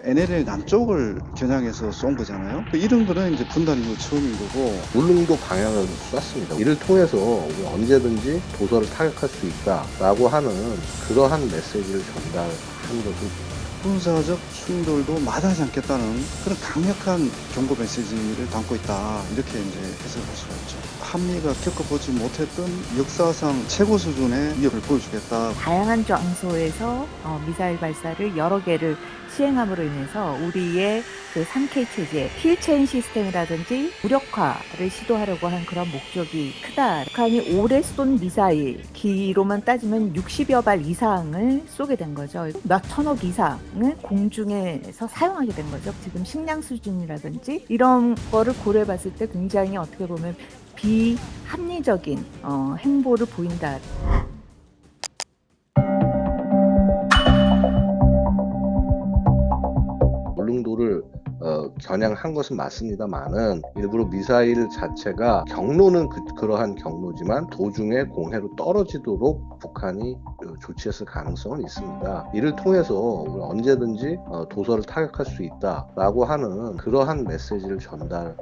NLL 남쪽을 겨냥해서 쏜 거잖아요. 이런 거는 이제 분단 이후 처음인 거고. 울릉도 방향을 쐈습니다. 이를 통해서 우리 언제든지 도서를 타격할 수 있다라고 하는 그러한 메시지를 전달한 것을 군사적 충돌도 마다하지 않겠다는 그런 강력한 경고 메시지를 담고 있다, 이렇게 이제 해석할 수가 있죠. 한미가 겪어보지 못했던 역사상 최고 수준의 위협을 보여주겠다. 다양한 장소에서 미사일 발사를 여러 개를 시행함으로 인해서 우리의 그 3K 체제, 킬체인 시스템이라든지 무력화를 시도하려고 한 그런 목적이 크다. 북한이 올해 쏜 미사일 기로만 따지면 60여 발 이상을 쏘게 된 거죠. 몇 천억 이상을 공중에서 사용하게 된 거죠. 지금 식량 수준이라든지 이런 거를 고려해 봤을 때 굉장히 어떻게 보면 비합리적인 행보를 보인다. 울릉도를 겨냥한 것은 맞습니다만은 일부러 미사일 자체가 경로는 그러한 경로지만 도중에 공해로 떨어지도록 북한이 조치했을 가능성은 있습니다. 이를 통해서 우리 언제든지 도서를 타격할 수 있다라고 하는 그러한 메시지를 전달한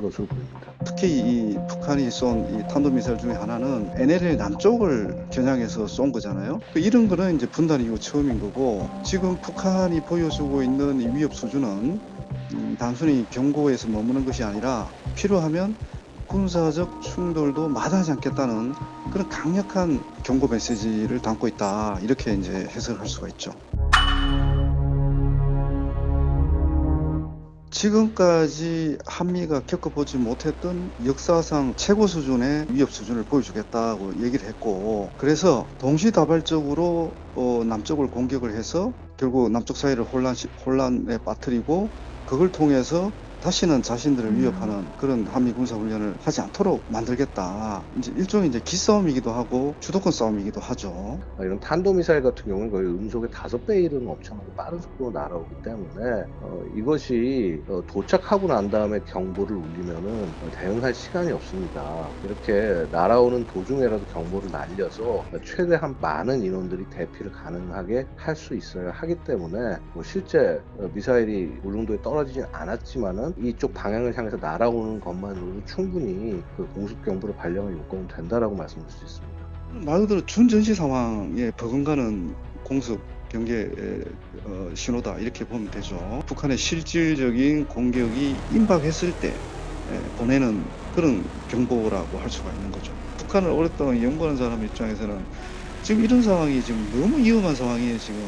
것으로 보입니다. 특히 이 북한이 쏜 이 탄도미사일 중에 하나는 NLL 남쪽을 겨냥해서 쏜 거잖아요. 이런 거는 이제 분단 이후 처음인 거고, 지금 북한이 보여주고 있는 이 위협 수준은 단순히 경고에서 머무는 것이 아니라 필요하면 군사적 충돌도 마다하지 않겠다는 그런 강력한 경고 메시지를 담고 있다, 이렇게 이제 해석을 할 수가 있죠. 지금까지 한미가 겪어보지 못했던 역사상 최고 수준의 위협 수준을 보여주겠다고 얘기를 했고, 그래서 동시다발적으로 남쪽을 공격을 해서 결국 남쪽 사이를 혼란에 빠뜨리고, 그걸 통해서 다시는 자신들을 위협하는 그런 한미 군사훈련을 하지 않도록 만들겠다. 이제 일종의 이제 기싸움이기도 하고 주도권 싸움이기도 하죠. 이런 탄도미사일 같은 경우는 거의 음속의 5배 이르는 엄청나게 빠른 속도로 날아오기 때문에 이것이 도착하고 난 다음에 경보를 울리면은 대응할 시간이 없습니다. 이렇게 날아오는 도중에라도 경보를 날려서 최대한 많은 인원들이 대피를 가능하게 할 수 있어야 하기 때문에 실제 미사일이 울릉도에 떨어지진 않았지만은 이쪽 방향을 향해서 날아오는 것만으로도 충분히 그 공습 경보를 발령할 요건은 된다라고 말씀드릴 수 있습니다. 말 그대로 준전시 상황에 버금가는 공습 경계 신호다, 이렇게 보면 되죠. 북한의 실질적인 공격이 임박했을 때 보내는 그런 경보라고 할 수가 있는 거죠. 북한을 오랫동안 연구하는 사람 입장에서는 지금 이런 상황이 지금 너무 위험한 상황이에요, 지금.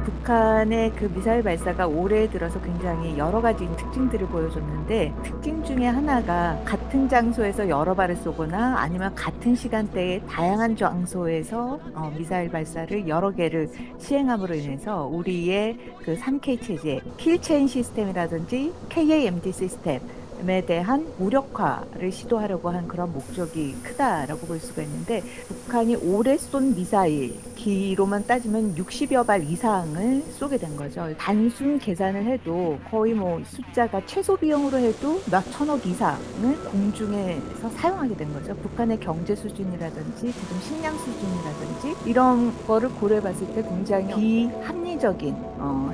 북한의 그 미사일 발사가 올해 들어서 굉장히 여러 가지 특징들을 보여줬는데, 특징 중에 하나가 같은 장소에서 여러 발을 쏘거나 아니면 같은 시간대에 다양한 장소에서 미사일 발사를 여러 개를 시행함으로 인해서 우리의 그 3K 체제, 킬체인 시스템이라든지 KAMD 시스템에 대한 무력화를 시도하려고 한 그런 목적이 크다라고 볼 수가 있는데, 북한이 올해 쏜 미사일 기로만 따지면 60여 발 이상을 쏘게 된 거죠. 단순 계산을 해도 거의 뭐 숫자가 최소 비용으로 해도 몇 천억 이상을 공중에서 사용하게 된 거죠. 북한의 경제 수준이라든지 지금 식량 수준이라든지 이런 거를 고려해 봤을 때 굉장히 비합리적인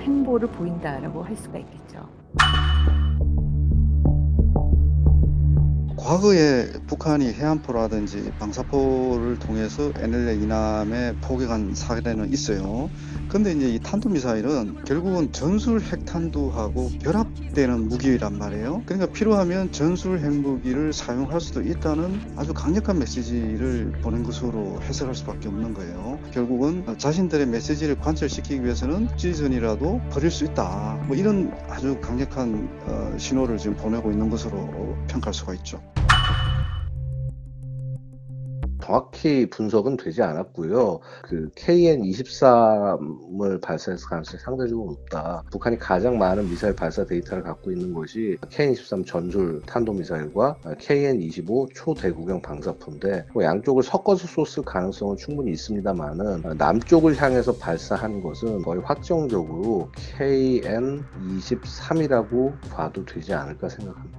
행보를 보인다라고 할 수가 있겠죠. 과거에 북한이 해안포라든지 방사포를 통해서 NLL 이남에 포격한 사례는 있어요. 근데 이제 이 탄도미사일은 결국은 전술 핵탄두하고 결합되는 무기란 말이에요. 그러니까 필요하면 전술 핵무기를 사용할 수도 있다는 아주 강력한 메시지를 보낸 것으로 해석할 수밖에 없는 거예요. 결국은 자신들의 메시지를 관철시키기 위해서는 지전이라도 버릴 수 있다, 뭐 이런 아주 강력한 신호를 지금 보내고 있는 것으로 평가할 수가 있죠. 정확히 분석은 되지 않았고요. 그 KN-23을 발사했을 가능성이 상대적으로 높다. 북한이 가장 많은 미사일 발사 데이터를 갖고 있는 것이 KN-23 전술 탄도미사일과 KN-25 초대구경 방사포인데 양쪽을 섞어서 쏘을 가능성은 충분히 있습니다만은 남쪽을 향해서 발사한 것은 거의 확정적으로 KN-23이라고 봐도 되지 않을까 생각합니다.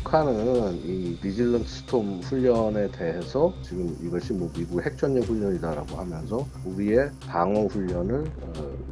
북한은 이 니질런트 스톰 훈련에 대해서 지금 이것이 뭐 미국 핵전쟁 훈련이다라고 하면서 우리의 방어 훈련을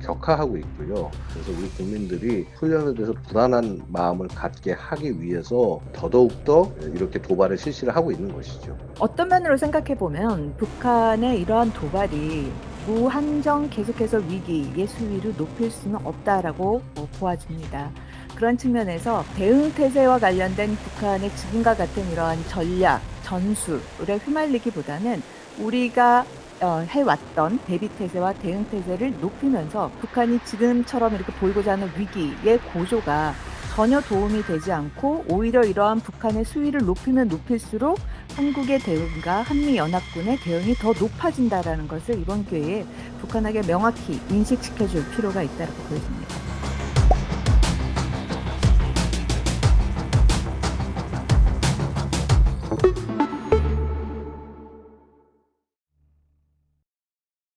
격하하고 있고요. 그래서 우리 국민들이 훈련에 대해서 불안한 마음을 갖게 하기 위해서 더더욱더 이렇게 도발을 실시를 하고 있는 것이죠. 어떤 면으로 생각해 보면 북한의 이러한 도발이 무한정 계속해서 위기의 수위를 높일 수는 없다라고 보아집니다. 그런 측면에서 대응태세와 관련된 북한의 지금과 같은 이러한 전략, 전술에 휘말리기보다는 우리가 해왔던 대비태세와 대응태세를 높이면서 북한이 지금처럼 이렇게 보이고자 하는 위기의 고조가 전혀 도움이 되지 않고 오히려 이러한 북한의 수위를 높이면 높일수록 한국의 대응과 한미연합군의 대응이 더 높아진다는 것을 이번 기회에 북한에게 명확히 인식시켜줄 필요가 있다고 보여집니다.